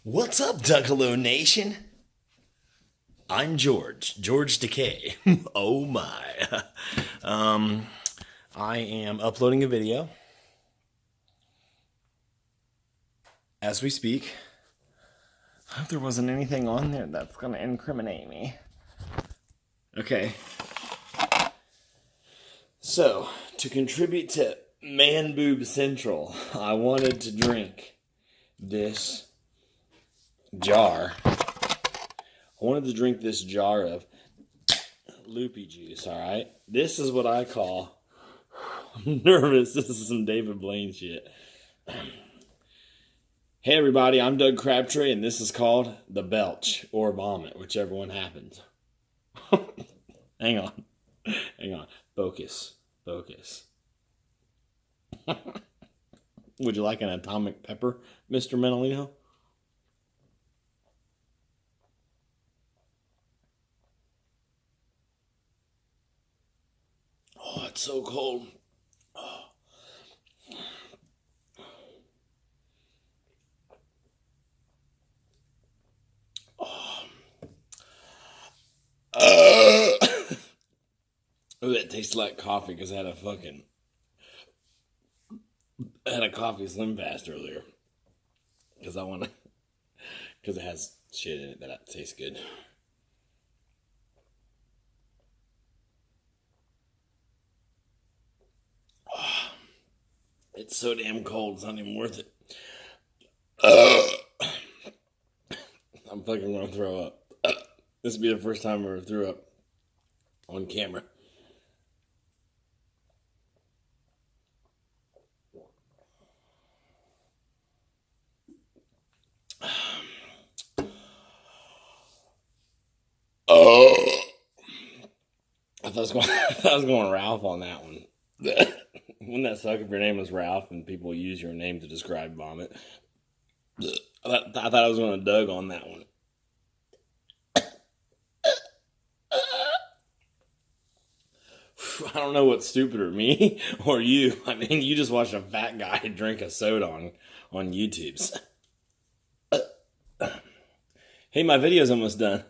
What's up, Duckalo Nation? I'm George Decay. Oh my. I am uploading a video as we speak. I hope there wasn't anything on there that's going to incriminate me. Okay. So, to contribute to Man Boob Central, I wanted to drink this jar. I wanted to drink this jar of loopy juice, alright? This is what I call, I'm nervous, this is some David Blaine shit. Hey everybody, I'm Doug Crabtree, and this is called the belch, or vomit, whichever one happens. Hang on. Focus. Would you like an atomic pepper, Mr. Mentalino? Oh, it's so cold. Oh. Oh, that tastes like coffee because I had a coffee Slim Fast earlier. Because it has shit in it that tastes good. Oh, it's so damn cold, it's not even worth it. I'm fucking gonna throw up. This will be the first time I ever threw up on camera. Oh, I thought I was going Ralph on that one. Wouldn't that suck if your name was Ralph and people use your name to describe vomit? I thought I was going to Doug on that one. I don't know what's stupider, me or you. I mean, you just watched a fat guy drink a soda on YouTube's. Hey, my video's almost done.